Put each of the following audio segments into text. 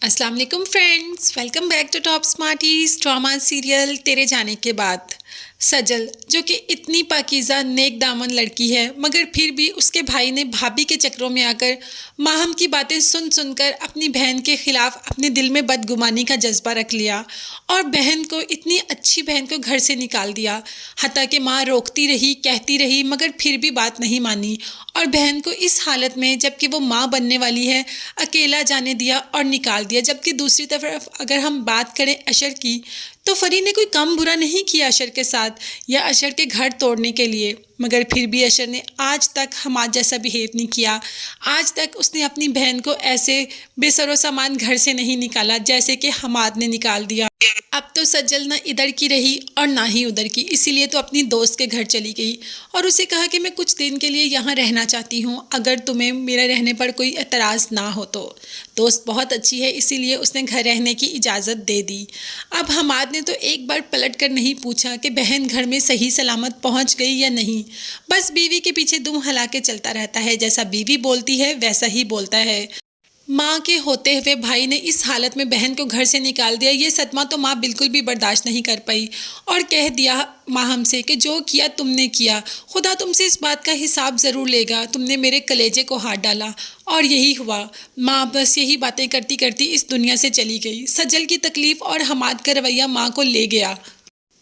अस्सलाम वालेकुम friends, welcome back to top smarties drama serial Tere Jaane के बाद। सजल जो कि इतनी पाकीज़ा नेक दामन लड़की है, मगर फिर भी उसके भाई ने भाभी के चक्रों में आकर माहम की बातें सुन सुनकर अपनी बहन के खिलाफ अपने दिल में बदगुमानी का जज्बा रख लिया और बहन को, इतनी अच्छी बहन को घर से निकाल दिया। हत्ता कि माँ रोकती रही, कहती रही, मगर फिर भी बात नहीं मानी और बहन को इस हालत में, जबकि वो माँ बनने वाली है, अकेला जाने दिया और निकाल दिया। जबकि दूसरी तरफ अगर हम बात करें अशर की, तो फरी ने कोई कम बुरा नहीं किया अशर के साथ या अशर के घर तोड़ने के लिए, मगर फिर भी अशर ने आज तक हमाद जैसा बिहेव नहीं किया। आज तक उसने अपनी बहन को ऐसे बेसरो सामान घर से नहीं निकाला जैसे कि हमाद ने निकाल दिया। अब तो सज्जल ना इधर की रही और ना ही उधर की, इसीलिए तो अपनी दोस्त के घर चली गई और उसे कहा कि मैं कुछ दिन के लिए यहाँ रहना चाहती हूँ, अगर तुम्हें मेरे रहने पर कोई एतराज़ ना हो तो। दोस्त बहुत अच्छी है, इसीलिए उसने घर रहने की इजाज़त दे दी। अब हमाद ने तो एक बार पलट कर नहीं पूछा कि बहन घर में सही सलामत पहुँच गई या नहीं, बस बीवी के पीछे दुम हिला के चलता रहता है। जैसा बीवी बोलती है वैसा ही बोलता है। माँ के होते हुए भाई ने इस हालत में बहन को घर से निकाल दिया, ये सदमा तो माँ बिल्कुल भी बर्दाश्त नहीं कर पाई और कह दिया माहम से कि जो किया तुमने किया, खुदा तुमसे इस बात का हिसाब ज़रूर लेगा, तुमने मेरे कलेजे को हाथ डाला। और यही हुआ। माँ बस यही बातें करती करती इस दुनिया से चली गई। सज्जल की तकलीफ़ और हमाद का रवैया माँ को ले गया।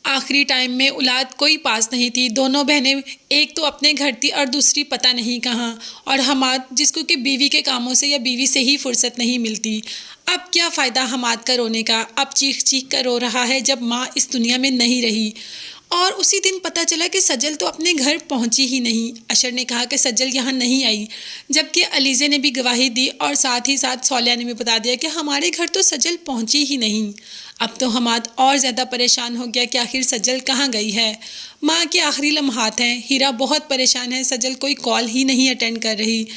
आखिरी टाइम में औलाद कोई पास नहीं थी। दोनों बहनें, एक तो अपने घर थी और दूसरी पता नहीं कहाँ, और हमाद जिसको कि बीवी के कामों से या बीवी से ही फुर्सत नहीं मिलती। अब क्या फ़ायदा हमाद का रोने का, अब चीख चीख कर रो रहा है जब माँ इस दुनिया में नहीं रही। और उसी दिन पता चला कि सज्जल तो अपने घर पहुंची ही नहीं। अशर ने कहा कि सज्जल यहाँ नहीं आई, जबकि अलीज़े ने भी गवाही दी और साथ ही साथ सौलिया ने भी बता दिया कि हमारे घर तो सज्जल पहुंची ही नहीं। अब तो हमाद और ज़्यादा परेशान हो गया कि आखिर सज्जल कहाँ गई है। माँ के आखिरी लम्हात हैं। हीरा बहुत परेशान है, सज्जल कोई कॉल ही नहीं अटेंड कर रही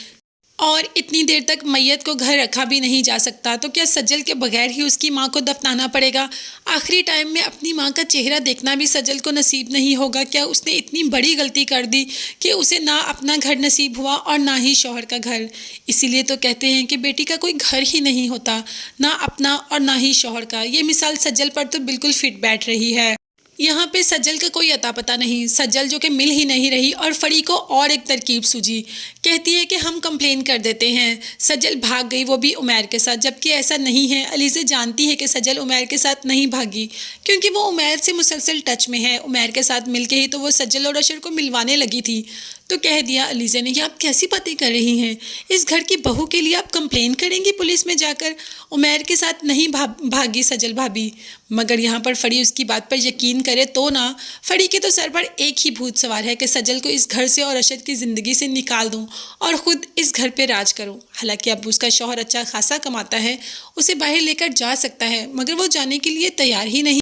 और इतनी देर तक मैयत को घर रखा भी नहीं जा सकता, तो क्या सज्जल के बगैर ही उसकी माँ को दफनाना पड़ेगा। आखिरी टाइम में अपनी माँ का चेहरा देखना भी सज्जल को नसीब नहीं होगा। क्या उसने इतनी बड़ी गलती कर दी कि उसे ना अपना घर नसीब हुआ और ना ही शौहर का घर। इसीलिए तो कहते हैं कि बेटी का कोई घर ही नहीं होता, ना अपना और ना ही शौहर का। ये मिसाल सज्जल पर तो बिल्कुल फिट बैठ रही है। यहाँ पे सज्जल का कोई अता पता नहीं, सज्जल जो कि मिल ही नहीं रही। और फरी को और एक तरकीब सूझी, कहती है कि हम कंप्लेन कर देते हैं। सज्जल भाग गई, वो भी उमैर के साथ, जबकि ऐसा नहीं है। अलीज़े जानती है कि सज्जल उमैर के साथ नहीं भागी, क्योंकि वो उमैर से मुसलसल टच में है। उमैर के साथ मिलके ही तो वो सज्जल और अशर को मिलवाने लगी थी। तो कह दिया अलीज़े ने, ये आप कैसी बातें कर रही हैं, इस घर की बहू के लिए आप कंप्लेन करेंगी पुलिस में जाकर। उमैर के साथ नहीं भागी सज्जल भाभी। मगर यहाँ पर फरी उसकी बात पर यकीन करे तो ना। फरी के तो सर पर एक ही भूत सवार है कि सज्जल को इस घर से और अशर की ज़िंदगी से निकाल दूँ और ख़ुद इस घर पे राज करूँ। हालांकि अब उसका शौहर अच्छा खासा कमाता है, उसे बाहर लेकर जा सकता है, मगर वो जाने के लिए तैयार ही नहीं।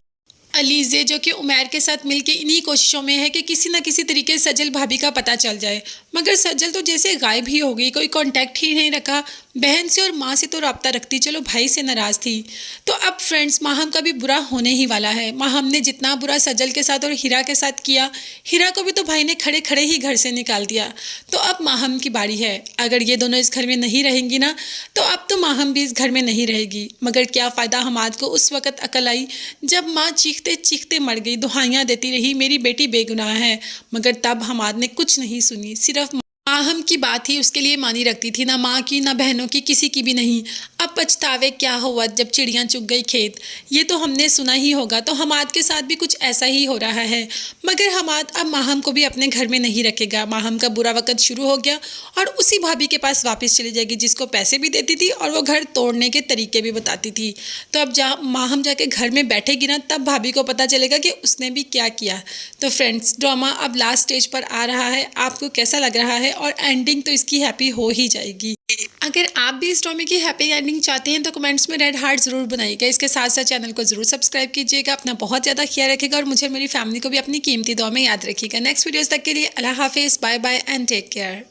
अलीज़े जो कि उमैर के साथ मिलके इन्हीं कोशिशों में है कि किसी न किसी तरीके से सज्जल भाभी का पता चल जाए, मगर सज्जल तो जैसे गायब ही हो गई, कोई कांटेक्ट ही नहीं रखा। बहन से और माँ से तो रब्ता रखती, चलो भाई से नाराज़ थी। तो अब फ्रेंड्स, माहम का भी बुरा होने ही वाला है। माहम ने जितना बुरा सज्जल के साथ और हीरा के साथ किया, हीरा को भी तो भाई ने खड़े खड़े ही घर से निकाल दिया। तो अब माहम की बारी है। अगर ये दोनों इस घर में नहीं रहेंगी ना, तो अब तो माहम भी इस घर में नहीं रहेगी। मगर क्या फ़ायदा हमाद को उस वक़्त अकल आई जब माँ चीखते चीखते मर गई, दुहाइयाँ देती रही मेरी बेटी बेगुनाह है, मगर तब हमाद ने कुछ नहीं सुनी। सिर्फ माहम की बात ही उसके लिए मानी रखती थी, ना माँ की ना बहनों की, किसी की भी नहीं। अब पछतावे क्या हुआ जब चिड़ियाँ चुग गई खेत, ये तो हमने सुना ही होगा। तो हमाद के साथ भी कुछ ऐसा ही हो रहा है। मगर हमाद अब माहम को भी अपने घर में नहीं रखेगा। माहम का बुरा वक़्त शुरू हो गया और उसी भाभी के पास वापस चली जाएगी जिसको पैसे भी देती थी और वो घर तोड़ने के तरीके भी बताती थी। तो अब माहम जाके घर में बैठेगी ना, तब भाभी को पता चलेगा कि उसने भी क्या किया। तो फ्रेंड्स, ड्रामा अब लास्ट स्टेज पर आ रहा है। आपको कैसा लग रहा है? और एंडिंग तो इसकी हैप्पी हो ही जाएगी। अगर आप भी इस ड्रामे की हैप्पी एंडिंग चाहते हैं तो कमेंट्स में रेड हार्ट ज़रूर बनाइएगा। इसके साथ साथ चैनल को ज़रूर सब्सक्राइब कीजिएगा। अपना बहुत ज़्यादा ख्याल रखिएगा और मुझे और मेरी फैमिली को भी अपनी कीमती दुआ में याद रखिएगा। नेक्स्ट वीडियोस तक के लिए अल्लाह हाफिज़, bye bye and take care.